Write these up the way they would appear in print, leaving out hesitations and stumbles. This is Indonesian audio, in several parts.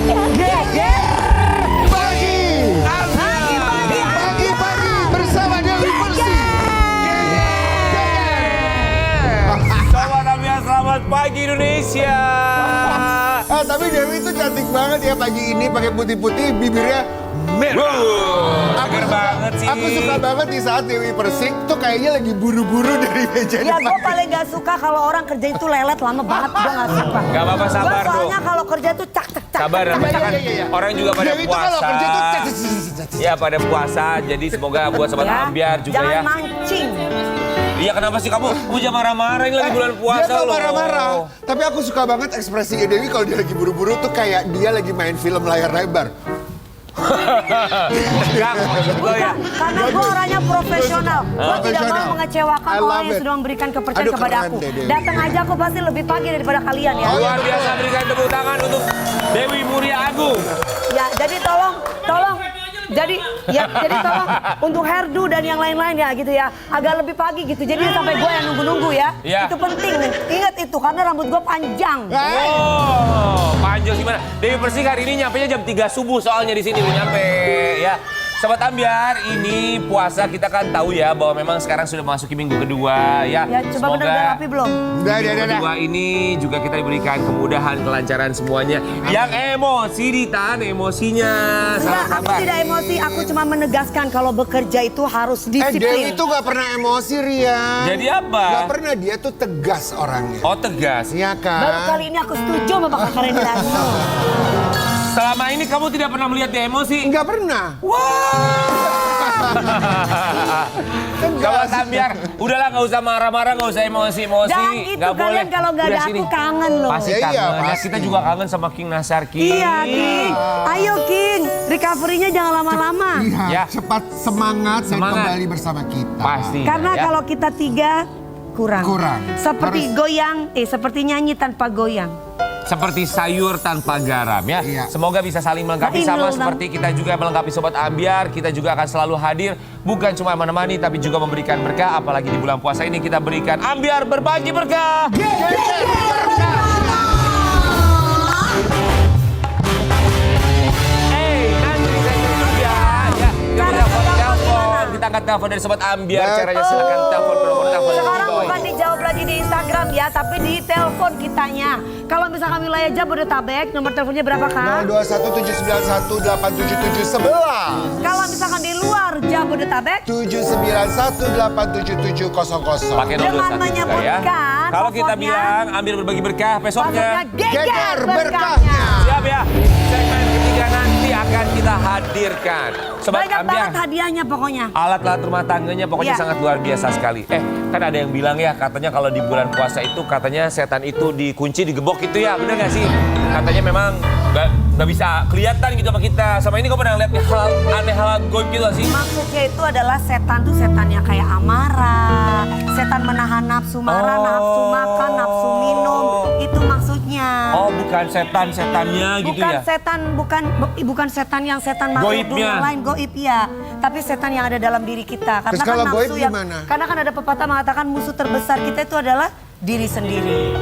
Pagi bersama Dewi Persik. Sobat Ambiar, selamat pagi Indonesia. Tapi Dewi itu cantik banget ya pagi ini pakai putih-putih, bibirnya merah. Seger banget sih. Aku suka banget di saat Dewi Persik tuh kayaknya lagi buru-buru dari meja Ya gue depan. paling gak suka kalau orang kerja itu lelet lama banget, gue gak suka. Gak apa-apa, sabar Gue dong. soalnya kalau kerja tuh cak. Sabar, namanya kan orang juga pada Dewi itu kalau puasa. kerja tuh Ya pada puasa, jadi semoga buat Sobat Ambiar juga Jangan ya. mancing. Iya kenapa sih kamu jangan marah-marah, ini lagi bulan puasa Dia tuh loh. marah-marah. Tapi aku suka banget ekspresinya Dewi kalau dia lagi buru-buru tuh kayak dia lagi main film layar lebar. Enggak, maksud gue ya. Karena gue orangnya profesional. Gue tidak Profesional. mau mengecewakan I love orang yang it. sudah memberikan kepercayaan Aduh, kepada keren aku. deh, Dewi. Datang aja aku pasti lebih pagi daripada kalian ya. Luar biasa, berikan tepuk tangan untuk Dewi Muria Agung. Ya, jadi tolong. Jadi tolong untuk Herdu dan yang lain-lain ya gitu ya. Agak lebih pagi gitu. Jadi sampai gue yang nunggu-nunggu ya. Iya. Itu penting. Ingat itu karena rambut gue panjang. Oh, panjang gimana? Dewi Persik hari ini nyampenya jam 3 subuh soalnya di sini udah nyampe ya. Sobat Ambiar, ini puasa kita kan tahu ya bahwa memang sekarang sudah memasuki minggu kedua ya. Ya coba bener udah rapi belum? Minggu kedua ini juga kita diberikan kemudahan, kelancaran semuanya. Yang emosi ditahan emosinya. Enggak, aku tidak emosi. Aku cuma menegaskan kalau bekerja itu harus Dewi disiplin. tuh gak pernah emosi, Rian. Jadi apa? Gak pernah, dia tuh tegas orangnya. Oh tegas. Iya Baru kan? kali ini aku setuju sama Kakak Reni Rano. Selama ini kamu tidak pernah melihat dia emosi? Enggak pernah. Sobat Ambiar, udahlah nggak usah marah-marah, nggak usah emosi-emosi. Dan itu Nggak boleh. kalian kalau nggak ada Udah aku sini. kangen loh. Pasti Ya, kangen. iya, Ya, pasti. kita juga kangen sama King Nasar, King. Iya, King. Ayo, King. Recovery-nya jangan lama-lama. Iya, Ya. cepat semangat dan Semangat. kembali bersama kita. Pasti. Karena ya. kalau kita tiga, kurang. Kurang. Seperti Harus- goyang, seperti nyanyi tanpa goyang. Seperti sayur tanpa garam ya. Iya. Semoga bisa saling melengkapi sama Nah, seperti kita juga melengkapi Sobat Ambiar. Kita juga akan selalu hadir. Bukan cuma menemani tapi juga memberikan berkah. Apalagi di bulan puasa ini kita berikan Ambiar berbagi berkah. Nanti di segmen juga ya. Kita Cara telepon. gimana? Kita angkat telepon dari Sobat Ambiar. Betul. Caranya silakan telepon ke nomor telepon yang di Sekarang bawah bukan ini. dijawab lagi di Instagram ya, tapi di telepon kitanya. Kalau misalkan wilayah Jabodetabek, nomor teleponnya berapa, Kak? 0217917711. Kalau misalkan di luar Jabodetabek, 791877700. Pakai nomor Dengan 21 juga ya. menyebutkan Kalau kita pokoknya- bilang ambil berbagi berkah, maksudnya besoknya geger berkahnya. siap ya. Segmen ketiga nanti akan kita hadirkan. Sobat Banyak Ambiar, banget hadiahnya pokoknya. alat-alat rumah tangganya pokoknya Iya. sangat luar biasa sekali. Kan ada yang bilang ya katanya kalau di bulan puasa itu katanya setan itu dikunci, digebok itu ya. Bener gak sih? Katanya memang nggak bisa kelihatan gitu sama kita. Sama ini kau pernah lihat hal aneh, hal goib gitu gak sih? Maksudnya itu adalah setan tuh setan yang kayak amarah, setan menahan nafsu marah, Oh. nafsu makan, nafsu minum, itu maksudnya. Oh bukan setan-setannya gitu Bukan ya? setan, bukan setan yang setan makhluk Goibnya. yang lain, goib ya. Tapi setan yang ada dalam diri kita. Karena Terus kan kalau goib nafsu yang, gimana? karena kan ada pepatah mengatakan musuh terbesar kita itu adalah diri sendiri.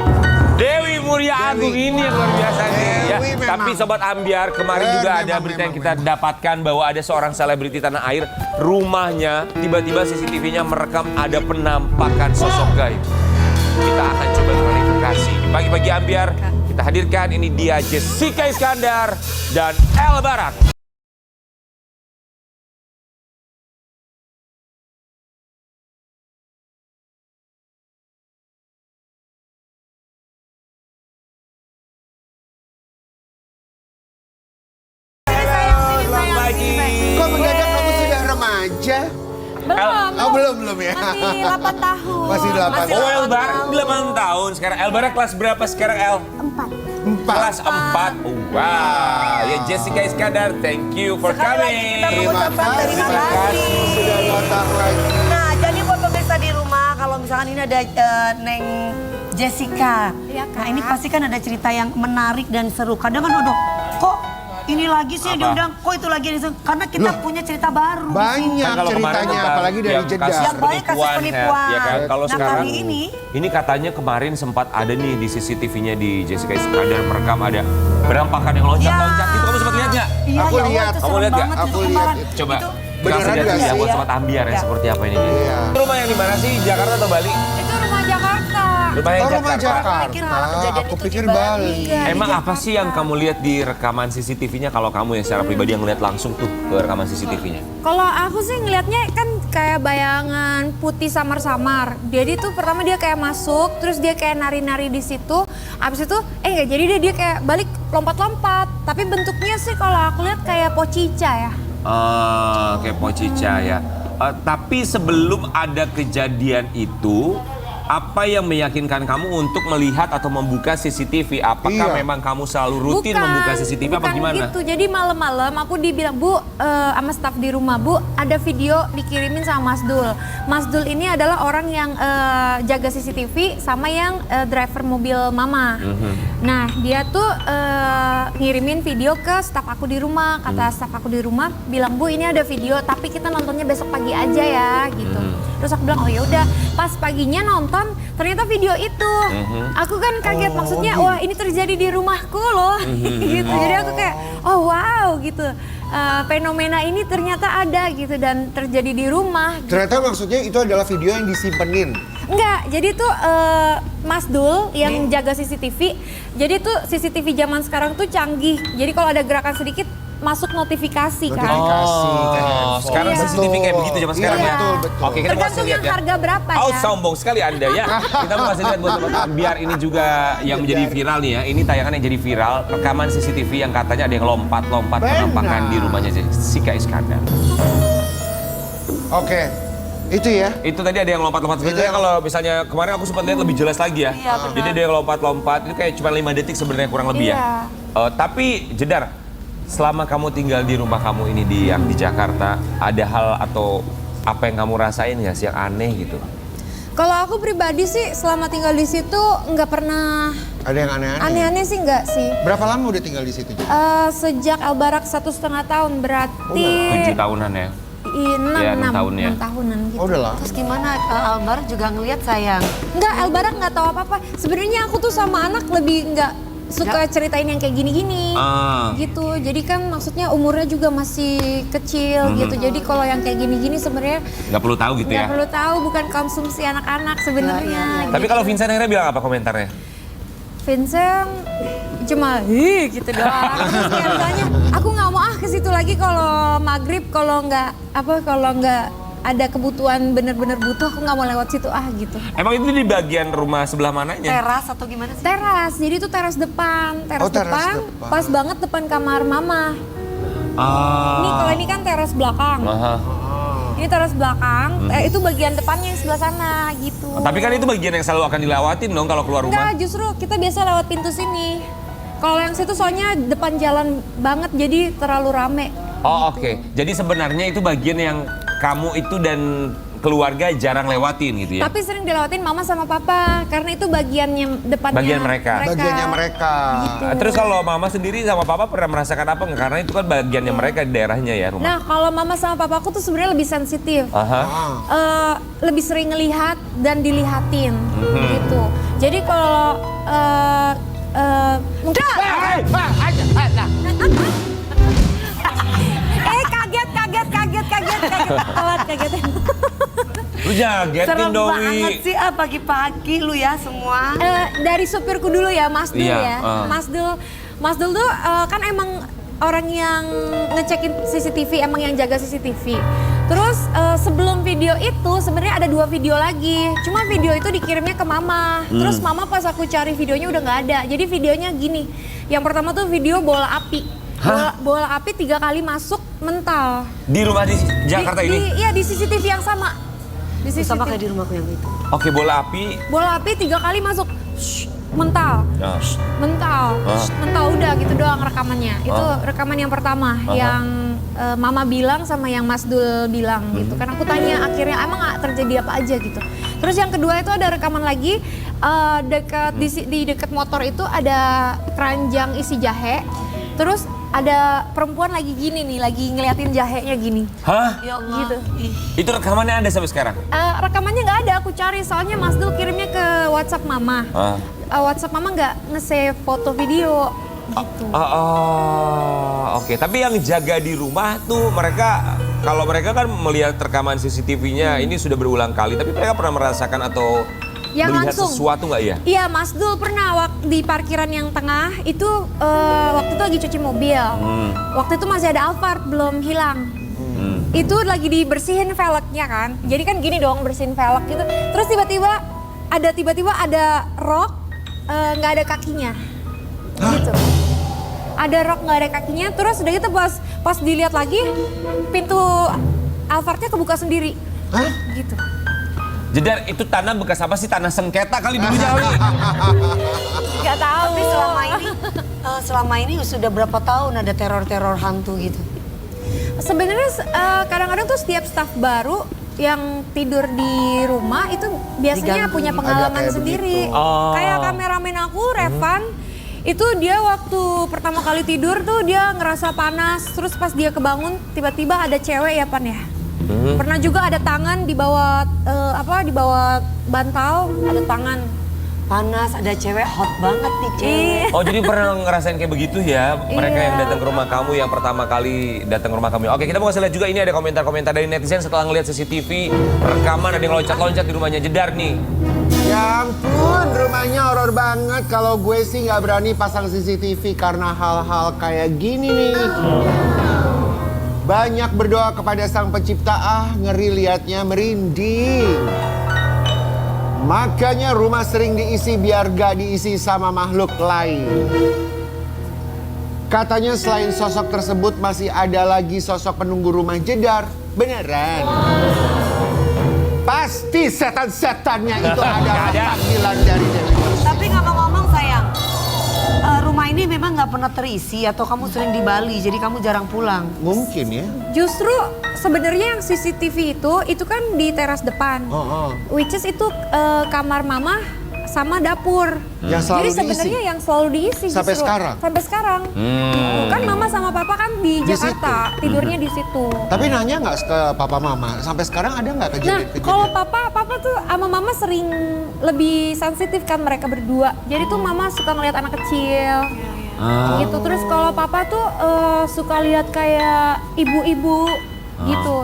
Dewi Muria Agung ini yang luar biasa nih ya. Dewi memang. Tapi Sobat Ambiar kemarin juga ada Memang, berita yang memang, kita dapatkan bahwa ada seorang selebriti tanah air, rumahnya tiba-tiba CCTV-nya merekam ada penampakan sosok gaib. Kita akan coba klarifikasi. Di pagi-pagi Ambiar kita hadirkan ini dia Jessica Iskandar dan El Barak. Selamat pagi. Kok mendadak kamu sudah remaja? Belum. Oh, belum ya. Masih 8 tahun. Masih 8 Oh El Barak 8 tahun sekarang. El Barak kelas berapa sekarang El? 4. Kelas 4. Wow. Ya Jessica Iskandar, thank you for Sekali lagi coming. kita mengucapkan terima kasih. Sudah 2 tahun lagi. Nah, jadi buat pemirsa di rumah, kalau misalkan ini ada Neng Jessica. Iya, Kak. Nah, ini pasti kan ada cerita yang menarik dan seru. Kadang kan, aduh, kok ini lagi sih Apa? diundang, kok itu lagi karena kita punya cerita baru. Banyak Kan kalau kemarin ceritanya, tentang apalagi dari yang Jeddah. kasus Yang banyak kasus penipuan. Ya kan? Kalau Nah, sekarang kali ini katanya kemarin sempat ada nih di CCTV-nya di Jessica Iskandar merekam ada penampakan yang loncat-loncat. Itu kamu sempat lihat nggak? Iya, Aku ya Allah, lihat. itu Kamu serem lihat nggak? banget Aku itu lihat kemarin. itu. Coba Itu Beneran kasih lihat nggak ya sih? buat sobat ambiar ya, seperti apa ini dia. Iya. Rumah yang di mana sih? Jakarta atau Bali? Itu rumah Jakarta. Rumah yang Oh, rumah Jakarta. Jakarta. Aku pikir Bali. Iya, di Emang apa Jakarta. sih yang kamu lihat di rekaman CCTV-nya kalau kamu yang secara pribadi yang ngeliat langsung tuh ke rekaman CCTV-nya? Kalau aku sih ngelihatnya kan kayak bayangan putih samar-samar. Jadi tuh pertama dia kayak masuk, terus dia kayak nari-nari di situ. Abis itu nggak jadi dia kayak balik lompat-lompat. Tapi bentuknya sih kalau aku lihat kayak pocica ya. Kayak Pocica ya. Tapi sebelum ada kejadian itu, apa yang meyakinkan kamu untuk melihat atau membuka CCTV? Apakah Iya. memang kamu selalu rutin membuka CCTV apa bukan gimana? gitu. Jadi malam-malam aku dibilang, Bu, sama staf di rumah, Bu, ada video dikirimin sama Mas Dul. Mas Dul ini adalah orang yang jaga CCTV sama yang driver mobil Mama. Nah, dia tuh ngirimin video ke staf aku di rumah. Kata staf aku di rumah bilang, Bu, ini ada video, tapi kita nontonnya besok pagi aja ya, gitu. Terus aku bilang, oh ya udah. Pas paginya nonton, ternyata video itu. Aku kan kaget, maksudnya, wah ini terjadi di rumahku loh, gitu. Jadi aku kayak, oh wow, gitu. Fenomena ini ternyata ada gitu dan terjadi di rumah. Ternyata maksudnya itu adalah video yang disimpenin. Enggak, jadi tuh Mas Dul yang jaga CCTV. Jadi tuh CCTV zaman sekarang tuh canggih. Jadi kalau ada gerakan sedikit masuk notifikasi kan. Notifikasi ke handphone. Sekarang Iya. CCTV kayak begitu zaman Iya, sekarang ya? betul, betul. Oke, kita mau kasih Tergantung lihat yang ya. harga berapa Oh, ya. sombong sekali Anda ya. Kita mau kasih lihat buat sobat ambiar ini juga yang menjadi viral nih ya. Ini tayangan yang jadi viral, rekaman CCTV yang katanya ada yang lompat-lompat Benar. penampakan di rumahnya Jessica Iskandar. Oke, itu ya. Itu tadi ada yang lompat-lompat. Sebenarnya kalau misalnya kemarin aku sempat lihat lebih jelas lagi ya. Iya, benar. Jadi ada yang lompat-lompat, itu kayak cuma 5 detik sebenarnya kurang lebih Iya. ya. Tapi Jedar, selama kamu tinggal di rumah kamu ini yang di Jakarta, ada hal atau apa yang kamu rasain ya yang aneh gitu? Kalau aku pribadi sih selama tinggal di situ nggak pernah Ada yang aneh-aneh. aneh-aneh sih nggak sih. Berapa lama udah tinggal di situ? Sejak Albarak 1,5 tahun berarti 7 tahunan ya. Iya, 6 tahun ya. 6 tahunan gitu. Oh, udah lah. Terus gimana Albar juga ngelihat sayang? Enggak, Albarak nggak tahu apa-apa. Sebenarnya aku tuh sama anak lebih nggak suka ceritain yang kayak gini-gini. Gitu. Jadi kan maksudnya umurnya juga masih kecil gitu. Jadi kalau yang kayak gini-gini sebenarnya Nggak perlu tahu gitu nggak ya. perlu tahu, bukan konsumsi anak-anak sebenarnya. Tapi kalau Vincent akhirnya bilang apa komentarnya? Vincent cuma gitu doang. Terus biasanya aku nggak mau ke situ lagi kalau maghrib, kalau nggak ada kebutuhan bener-bener butuh, aku nggak mau lewat situ gitu. Emang itu di bagian rumah sebelah mananya? Teras atau gimana sih? Teras, jadi itu teras depan, Oh, teras depan, depan. pas banget depan kamar mama. Ini kalau ini kan teras belakang, ini teras belakang, itu bagian depannya yang sebelah sana gitu. Tapi kan itu bagian yang selalu akan dilewatin dong kalau keluar rumah. Enggak, justru kita biasa lewat pintu sini. Kalau yang situ soalnya depan jalan banget, jadi terlalu rame. Oh oke, jadi sebenarnya itu bagian yang kamu itu dan keluarga jarang lewatin gitu ya? Tapi sering dilewatin mama sama papa, karena itu bagiannya depannya Bagian mereka. Bagiannya mereka. Gitu. Terus kalau mama sendiri sama papa pernah merasakan apa nggak? Karena itu kan bagiannya mereka di daerahnya ya rumah. Nah, kalau mama sama papaku tuh sebenarnya lebih sensitif. Aha. Lebih sering ngelihat dan dilihatin gitu. Jadi kalau mungkin kaget kaget. Lu jagetin Serem dong, banget Wi. sih pagi-pagi lu ya semua. Dari supirku dulu ya, Mas Dul Iya, ya. Mas Dul tuh kan emang orang yang ngecekin CCTV, emang yang jaga CCTV. Terus sebelum video itu sebenarnya ada 2 video lagi. Cuma video itu dikirimnya ke mama. Terus mama pas aku cari videonya udah nggak ada. Jadi videonya gini. Yang pertama tuh video bola api. Bola api 3 kali masuk mental. Di rumah di Jakarta ini? Iya, di CCTV yang sama. Di CCTV. Sama kayak di rumahku yang itu. Oke, bola api. Bola api 3 kali masuk. Mental. Nah, Mental udah gitu doang rekamannya. Itu rekaman yang pertama yang mama bilang sama yang Mas Dul bilang gitu. Kan aku tanya akhirnya emang terjadi apa aja gitu. Terus yang kedua itu ada rekaman lagi dekat di dekat motor itu ada keranjang isi jahe. Terus ada perempuan lagi gini nih, lagi ngeliatin jahenya gini. Hah? Ya Allah. Gitu. Itu rekamannya ada sampai sekarang? Rekamannya nggak ada, aku cari. Soalnya Mas Dul kirimnya ke WhatsApp Mama. WhatsApp Mama nggak nge-save foto video. Gitu. Oke. Tapi yang jaga di rumah tuh mereka, kalau mereka kan melihat rekaman CCTV-nya ini sudah berulang kali, tapi mereka pernah merasakan atau Yang melihat langsung. sesuatu nggak ya? Iya, Mas Dul pernah di parkiran yang tengah itu waktu itu lagi cuci mobil. Waktu itu masih ada Alphard belum hilang. Itu lagi dibersihin velgnya kan. Jadi kan gini dong bersihin velg gitu. Terus tiba-tiba ada rok nggak ada kakinya. Gitu. Ada rok nggak ada kakinya. Terus udah gitu pas dilihat lagi pintu Alphardnya kebuka sendiri. Gitu. Jedar, itu tanah bekas apa sih? Tanah sengketa kali dulunya kali. Nggak tahu. Tapi selama ini sudah berapa tahun ada teror-teror hantu gitu? Sebenarnya kadang-kadang tuh setiap staf baru yang tidur di rumah itu biasanya Diganggu. punya Ada pengalaman kayak sendiri. begitu. Oh. Kayak kameramen aku, Revan, itu dia waktu pertama kali tidur tuh dia ngerasa panas, terus pas dia kebangun tiba-tiba ada cewek ya Pan ya. Pernah juga ada tangan di bawah di bawah bantal ada tangan. Panas, ada cewek hot banget nih cewek. Oh, jadi pernah ngerasain kayak begitu ya? Mereka yang datang ke rumah kamu, yang pertama kali datang ke rumah kamu. Oke, kita mau kasih lihat juga ini ada komentar-komentar dari netizen setelah ngeliat CCTV rekaman ada yang loncat-loncat di rumahnya Jedar nih. Ya ampun, rumahnya horor banget. Kalau gue sih nggak berani pasang CCTV karena hal-hal kayak gini nih. Banyak berdoa kepada Sang Pencipta, ngeri liatnya, merinding. Makanya rumah sering diisi biar gak diisi sama makhluk lain. Katanya selain sosok tersebut masih ada lagi sosok penunggu rumah Jedar. Beneran? Pasti setan-setannya itu ada panggilan dari Dewi Persik. Tapi ngomong-ngomong sayang, rumah ini memang nggak pernah terisi atau kamu sering di Bali jadi kamu jarang pulang? Mungkin ya. Justru sebenarnya yang CCTV itu kan di teras depan. Which is itu kamar mama sama dapur. Yang selalu Jadi diisi? sebenarnya yang selalu diisi Sampai justru. sekarang? Sampai sekarang. Kan mama sama papa kan di Di Jakarta, tidurnya di situ. Tapi nanya nggak ke papa mama, sampai sekarang ada nggak Nah, kejadian-kejadian? kalau papa tuh sama mama sering lebih sensitif kan mereka berdua. Jadi tuh mama suka ngeliat anak kecil. Gitu. Terus kalau papa tuh suka lihat kayak ibu-ibu gitu.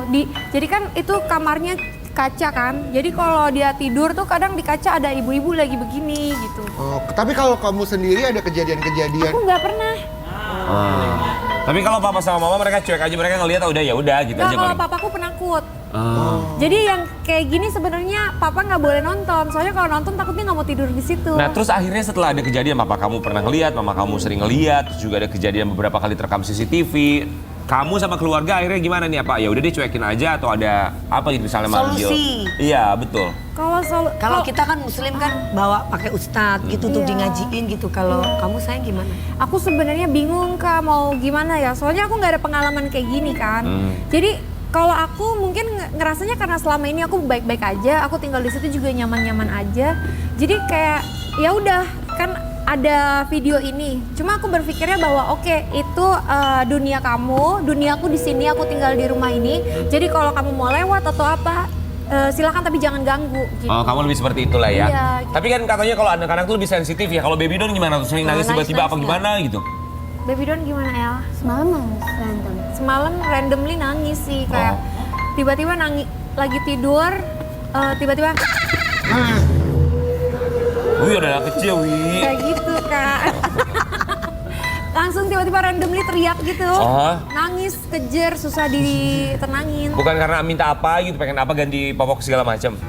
Jadi kan itu kamarnya kaca kan. Jadi kalau dia tidur tuh kadang di kaca ada ibu-ibu lagi begini gitu. Oh, tapi kalau kamu sendiri ada kejadian-kejadian? Aku nggak pernah. Tapi kalau papa sama mama mereka cuek aja, mereka ngeliat udah ya udah gitu Nggak, aja kalau paling. papaku penakut. Jadi yang kayak gini sebenarnya papa nggak boleh nonton. Soalnya kalau nonton takutnya nggak mau tidur di situ. Nah, terus akhirnya setelah ada kejadian papa kamu pernah ngeliat, mama kamu sering ngeliat, terus juga ada kejadian beberapa kali terekam CCTV. Kamu sama keluarga akhirnya gimana nih, apa? Ya udah deh cuekin aja atau ada apa gitu misalnya manggil. Solusi. Iya, betul. Kalau kita kan muslim kan bawa pakai ustadz gitu tuh Iya. ngajiin gitu. Kalau kamu sayang gimana? Aku sebenarnya bingung Kak mau gimana ya. Soalnya aku nggak ada pengalaman kayak gini kan. Jadi kalau aku mungkin ngerasanya karena selama ini aku baik-baik aja, aku tinggal di situ juga nyaman-nyaman aja. Jadi kayak ya udah kan ada video ini. Cuma aku berpikirnya bahwa oke, itu dunia kamu, duniaku di sini, aku tinggal di rumah ini. Jadi kalau kamu mau lewat atau apa, silakan tapi jangan ganggu. Gitu. Oh, kamu lebih seperti itulah ya. Iya, gitu. Tapi kan katanya kalau anak-anak tuh lebih sensitif ya. Kalau baby doll gimana tuh? Sering nangis Nangis, tiba-tiba apa nangis gimana gitu? Baby Don gimana El? Semalam nangis random. Semalam randomly nangis sih kayak tiba-tiba nangis lagi tidur, tiba-tiba Wih, ada anak kecil, wih. kayak gitu Kak. Langsung tiba-tiba randomly teriak gitu. Nangis, kejer, susah ditenangin. Bukan karena minta apa gitu, pengen apa ganti popok segala macam.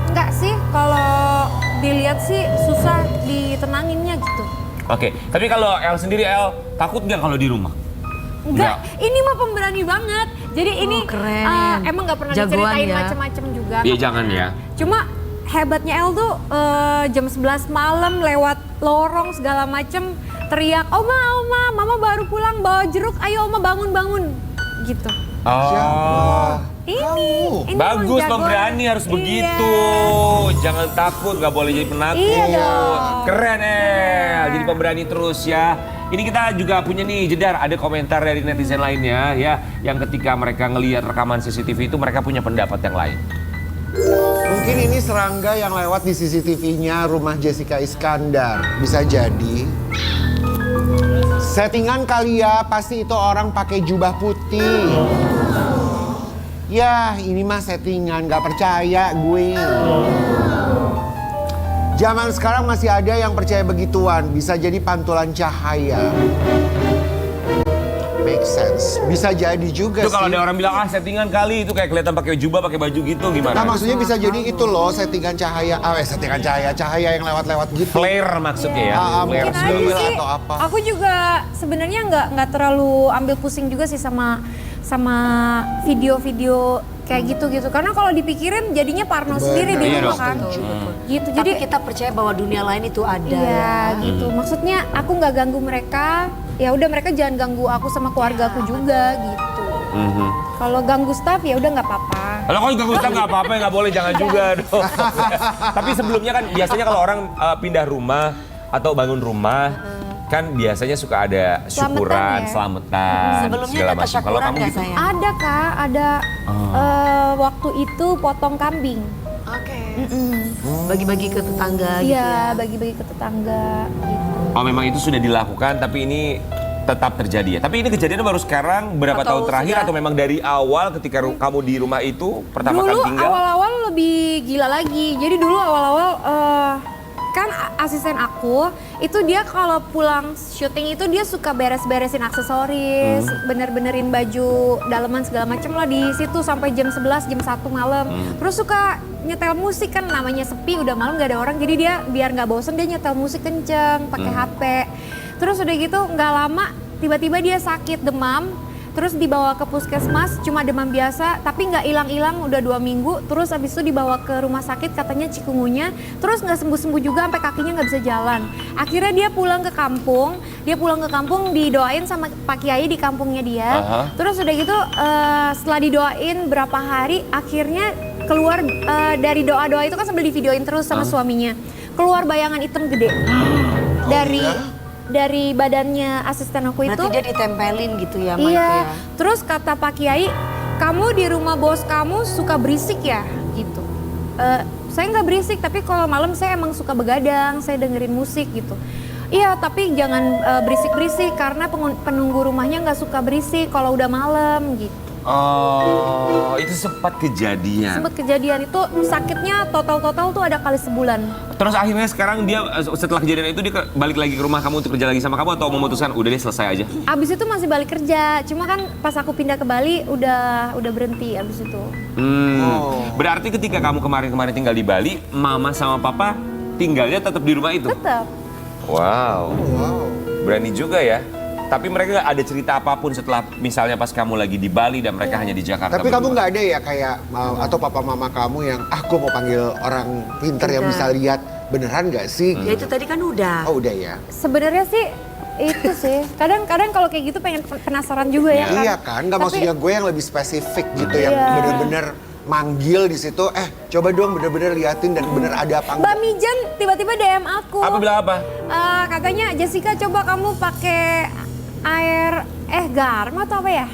Enggak sih, kalau dilihat sih susah ditenanginnya gitu. Oke, tapi kalau El sendiri, El takut nggak kalau di rumah? Enggak, ini mah pemberani banget. Jadi ini keren. emang nggak pernah Jagoan diceritain ya. macem-macem juga. Iya jangan ya. Cuma hebatnya El tuh jam 11 malam lewat lorong segala macem teriak, Oma, mama baru pulang bawa jeruk, ayo Oma bangun gitu. Oh, Ini bagus, emang jagoan. pemberani harus Iya. begitu. Jangan takut, nggak boleh jadi penakut. Iya dong. Keren, El. Jadi pemberani terus ya. ini kita juga punya nih Jedar, ada komentar dari netizen lainnya ya, yang ketika mereka ngelihat rekaman CCTV itu mereka punya pendapat yang lain. Mungkin ini serangga yang lewat di CCTV-nya rumah Jessica Iskandar. Bisa jadi. Settingan kali ya, pasti itu orang pakai jubah putih. Ya, ini mah settingan, gak percaya gue. Zaman sekarang masih ada yang percaya begituan, bisa jadi pantulan cahaya. Make sense, bisa jadi juga Itu sih. kalau ada orang bilang settingan kali, itu kayak kelihatan pakai jubah, pakai baju gitu gimana? Nah maksudnya bisa jadi itu loh, settingan cahaya, cahaya yang lewat-lewat gitu. Flare maksudnya ya? Flare Mungkin segala aja macam. sih. atau apa. Aku juga sebenarnya nggak terlalu ambil pusing juga sih sama video-video kayak gitu karena kalau dipikirin jadinya parno sendiri di Iya rumah dong. kan. Gitu. Jadi Jadi kita percaya bahwa dunia lain itu ada. iya gitu. Maksudnya aku nggak ganggu mereka. Ya udah mereka jangan ganggu aku sama keluarga aku juga gitu. Kalau ganggu staff ya udah nggak apa-apa. Kalau kau gak usah nggak apa-apa, nggak boleh, jangan juga dong. Tapi sebelumnya kan biasanya kalau orang pindah rumah atau bangun rumah, kan biasanya suka ada syukuran, ya. selamatan, Sebelumnya segala ada macam. Kalau tasyakuran kamu nggak gitu, sayang? Ada Kak, ada waktu itu potong kambing. Oke. Bagi-bagi ke tetangga gitu Iya, ya. bagi-bagi ke tetangga gitu. oh memang itu sudah dilakukan, tapi ini tetap terjadi ya. Tapi ini kejadian baru sekarang, berapa Atau tahun terakhir sudah- atau memang dari awal ketika kamu di rumah itu pertama Dulu kali tinggal? awal-awal lebih gila lagi. Jadi dulu awal-awal kan asisten aku itu dia kalau pulang syuting itu dia suka beres-beresin aksesoris, bener-benerin baju daleman segala macem lah di situ sampai jam 11, jam 1 malam. Terus suka nyetel musik kan namanya sepi udah malam nggak ada orang jadi dia biar nggak bosen dia nyetel musik kenceng pakai HP. Terus udah gitu nggak lama tiba-tiba dia sakit demam. Terus dibawa ke puskesmas, cuma demam biasa, tapi nggak hilang-hilang udah 2 minggu. Terus abis itu dibawa ke rumah sakit, katanya cikungunya. Terus nggak sembuh-sembuh juga, sampai kakinya nggak bisa jalan. Akhirnya dia pulang ke kampung. Dia pulang ke kampung didoain sama Pak Kiai di kampungnya dia. Terus udah gitu, setelah didoain berapa hari, akhirnya keluar dari doa-doa itu kan sambil divideoin terus sama suaminya. Keluar bayangan hitam gede dari badannya asisten aku itu. Berarti dia ditempelin gitu ya sama itu Iya, ya. terus kata Pak Kiai, kamu di rumah bos kamu suka berisik ya? Gitu. Saya nggak berisik, tapi kalau malam saya emang suka begadang, saya dengerin musik gitu. Iya, tapi jangan berisik-berisik karena penunggu rumahnya nggak suka berisik kalau udah malam gitu. Oh, itu sempat kejadian. Sempet kejadian itu sakitnya total tuh ada kali sebulan. Terus akhirnya sekarang dia setelah kejadian itu dia balik lagi ke rumah kamu untuk kerja lagi sama kamu atau memutuskan udah deh selesai aja? Abis itu masih balik kerja, cuma kan pas aku pindah ke Bali udah berhenti abis itu. Berarti ketika kamu kemarin tinggal di Bali, mama sama papa tinggalnya tetap di rumah itu? Tetap. Wow. Berani juga ya. Tapi mereka nggak ada cerita apapun setelah misalnya pas kamu lagi di Bali dan mereka hanya di Jakarta. Tapi kamu berdua? nggak ada ya kayak atau papa mama kamu yang aku mau panggil orang pintar yang bisa lihat beneran nggak sih? Ya itu tadi kan udah. Oh udah ya. Sebenarnya sih itu sih. Kadang-kadang kalau kayak gitu pengen penasaran juga ya kan. Iya kan, nggak Tapi- maksudnya gue yang lebih spesifik gitu yang Iya. bener-bener manggil di situ. Coba dong bener-bener liatin dan bener ada apa Mbak enggak? Mijan tiba-tiba DM aku. Apa bilang apa? Katanya Jessica coba kamu pakai air garam atau apa ya?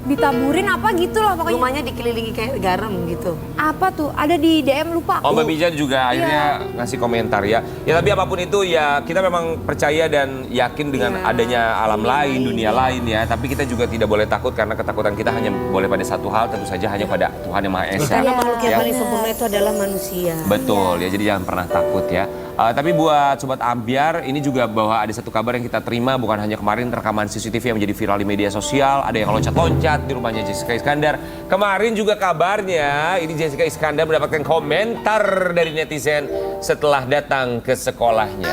Ditaburin apa gitu lah pokoknya. Rumahnya dikelilingi kayak garam gitu. Apa tuh? Ada di DM lupa Oh aku. Mbak Mijan juga akhirnya ngasih komentar ya. Ya tapi apapun itu ya kita memang percaya dan yakin dengan adanya alam lain, dunia lain ya. Tapi kita juga tidak boleh takut karena ketakutan kita hanya boleh pada satu hal, tentu saja hanya pada Tuhan Yang Maha Esa. Karena makhluk yang Ya. paling sempurna itu adalah manusia. Betul ya, jadi jangan pernah takut ya. Tapi buat Sobat Ambiar, ini juga bahwa ada satu kabar yang kita terima, bukan hanya kemarin rekaman CCTV yang menjadi viral di media sosial, ada yang loncat-loncat di rumahnya Jessica Iskandar. Kemarin juga kabarnya, ini Jessica Iskandar mendapatkan komentar dari netizen setelah datang ke sekolahnya.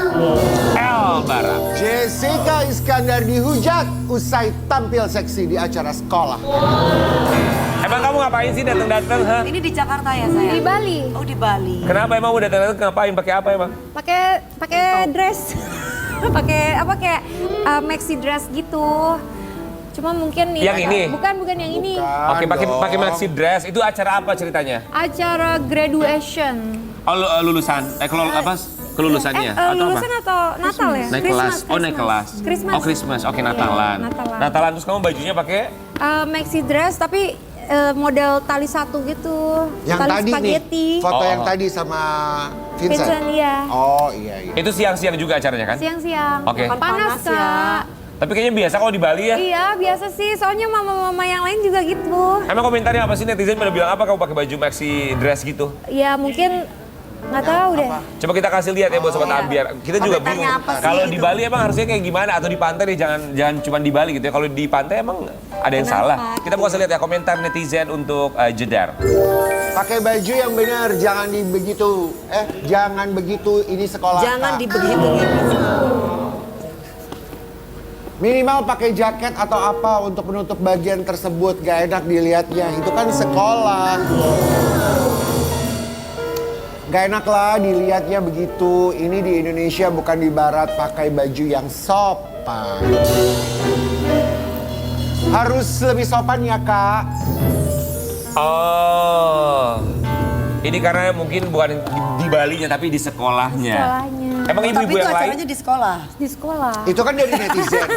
El Bara. Jessica Iskandar dihujat usai tampil seksi di acara sekolah. Emang kamu ngapain sih datang-datang, ha? Ini di Jakarta ya sayang? Di Bali. Oh di Bali. Kenapa emang udah datang-datang ngapain? Pakai apa emang? Pakai dress. pakai apa kayak maxi dress gitu. Cuma mungkin Yang ini? Bukan yang ini. Oke, pakai dong. maxi dress. Itu acara apa ceritanya? Acara graduation. Oh, lulusan. Kalau apa? kelulusannya atau apa? Lulusan atau Natal ya? Naik kelas. Oh, naik kelas. Christmas. Oh, Christmas. Oke, Natalan. Iya, Natalan. Natalan terus kamu bajunya pakai Maxi dress tapi model tali satu gitu. Yang tali tadi spaghetti. nih, foto Oh, yang oh. tadi sama Vincent. Vincent, iya. Oh iya iya. itu siang-siang juga acaranya kan? Siang-siang. Oke. Panas Panas, ya. Kak. Tapi kayaknya biasa kalau di Bali ya. Iya, biasa sih. Soalnya mama-mama yang lain juga gitu. Emang komentarnya apa sih, netizen pada bilang apa kamu pakai baju maxi dress gitu? Ya mungkin nggak tahu deh. Coba kita kasih lihat ya buat sobat Ambiar. Kita juga bingung. Komentarnya apa sih Kalau di gitu? Bali emang harusnya kayak gimana atau di pantai nih jangan cuma di Bali gitu ya. Kalau di pantai emang ada yang salah. Kita mau kasih lihat ya komentar netizen untuk Jedar. Pakai baju yang benar, jangan begitu. Jangan begitu, ini sekolah. Jangan Kak. dibegitu gitu. Minimal pakai jaket atau apa untuk menutup bagian tersebut, gak enak dilihatnya. Itu kan sekolah. Gak enak lah dilihatnya begitu. Ini di Indonesia bukan di Barat, pakai baju yang sopan. Harus lebih sopan ya Kak. Oh, ini karena mungkin bukan di Balinya tapi di sekolahnya. Sekolahnya. Emang Tapi ibu-ibu itu yang lain? acaranya di sekolah. Di sekolah. Itu kan dari netizen.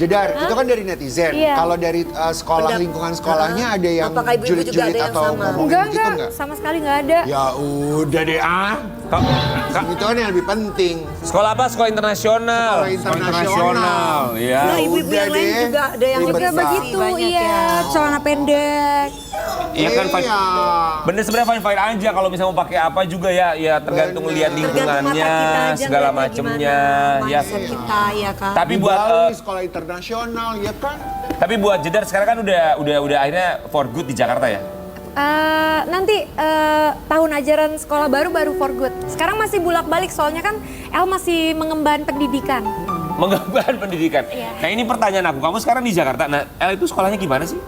Jedar, itu kan dari netizen. Iya. Kalau dari sekolah, lingkungan sekolahnya ada yang Apakah ibu-ibu juga julid-julid ada yang atau sama? ngomongin Enggak, gitu enggak. enggak? Sama sekali nggak ada. Ya udah deh Itu kan yang lebih penting. Sekolah apa? Sekolah internasional. Sekolah internasional. Iya. Nah, ibu-ibu yang Udah lain deh. juga ada yang Ribet Juga banget. begitu, banyak iya. ya. Celana pendek. Iya kan, Fine. Iya. Bener sebenarnya fine-fine aja kalau misalnya mau pakai apa juga ya tergantung Bener. lihat Tergantung mata lingkungannya, kita aja segala ngeliatnya macemnya, gimana, ya. mindset kita ya kan. Tapi Di buat Bali, sekolah internasional ya kan. tapi buat Jedar sekarang kan udah akhirnya for good di Jakarta ya. Nanti tahun ajaran sekolah baru for good. Sekarang masih bolak-balik soalnya kan El masih mengemban pendidikan. Mengemban pendidikan. Iya. Nah ini pertanyaan aku, kamu sekarang di Jakarta. Nah, El itu sekolahnya gimana sih?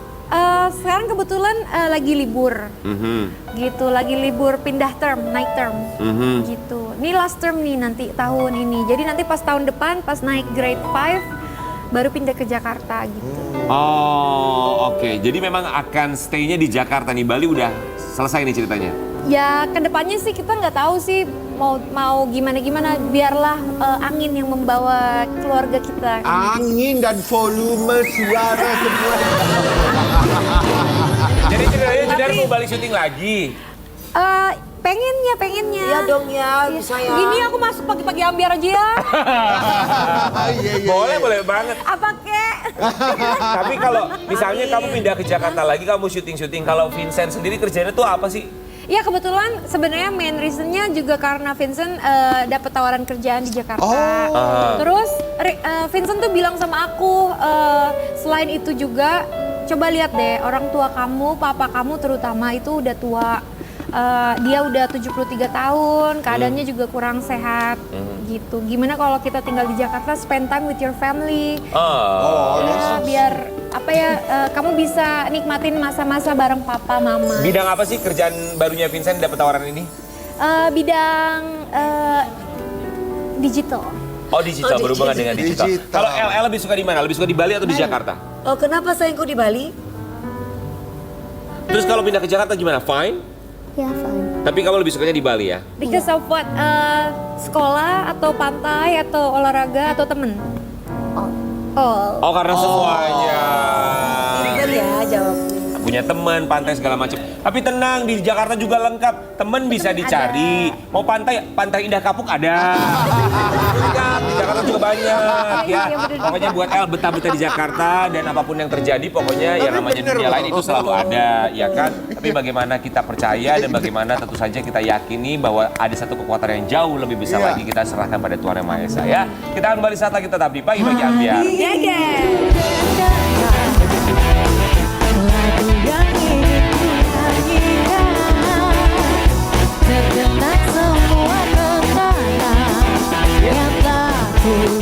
Sekarang kebetulan lagi libur. Gitu, lagi libur pindah term, naik term. Gitu. Ini last term nih nanti tahun ini. Jadi nanti pas tahun depan pas naik grade 5 baru pindah ke Jakarta gitu. Oh, oke. Jadi memang akan stay-nya di Jakarta nih. Bali udah selesai nih ceritanya. Ya kedepannya sih kita nggak tahu sih mau gimana biarlah angin yang membawa keluarga kita. Angin dan volume suara semua. Jadi ceritanya Jedar mau balik syuting lagi. Pengennya. Iya dong ya, bisa ya. Gini aku masuk pagi-pagi ambiar aja ya. Iya. Boleh banget. Apa kek? Tapi kalau misalnya kamu pindah ke Jakarta lagi, kamu syuting-syuting. Kalau Vincent sendiri kerjanya tuh apa sih? Ya kebetulan sebenarnya main reasonnya juga karena Vincent dapat tawaran kerjaan di Jakarta. Terus Vincent tuh bilang sama aku, selain itu juga coba lihat deh orang tua kamu, papa kamu terutama itu udah tua. Dia udah 73 tahun, keadaannya juga kurang sehat gitu. Gimana kalau kita tinggal di Jakarta, spend time with your family? Ya, biar apa ya, kamu bisa nikmatin masa-masa bareng papa, mama. Bidang apa sih kerjaan barunya Vincent dapat tawaran ini? Bidang digital. Oh digital, Oh, berhubungan dengan digital. digital. Kalau El lebih suka di mana? Lebih suka di Bali atau di Jakarta? Oh kenapa sayangku di Bali? Terus kalau pindah ke Jakarta gimana? Fine? Ya, fine. Tapi kamu lebih sukanya di Bali ya? Because of what? Sekolah atau pantai atau olahraga atau temen? All. Oh karena semuanya. Bener ya jawabnya. Punya teman, pantai segala macam. Tapi tenang, di Jakarta juga lengkap. Temen bisa dicari. Mau pantai Indah Kapuk ada. Lengkap, di Jakarta juga banyak ya. Iya, bener juga. Pokoknya buat El betah-betah di Jakarta dan apapun yang terjadi pokoknya yang namanya dunia lain itu selalu ada, ya kan? Tapi bagaimana kita percaya dan bagaimana tentu saja kita yakini bahwa ada satu kekuatan yang jauh lebih besar Iya. lagi kita serahkan pada Tuhan Yang Maha Esa ya. Kita akan kembali saat lagi tetap di Pagi-Pagi Ambiar. Yeah, yeah.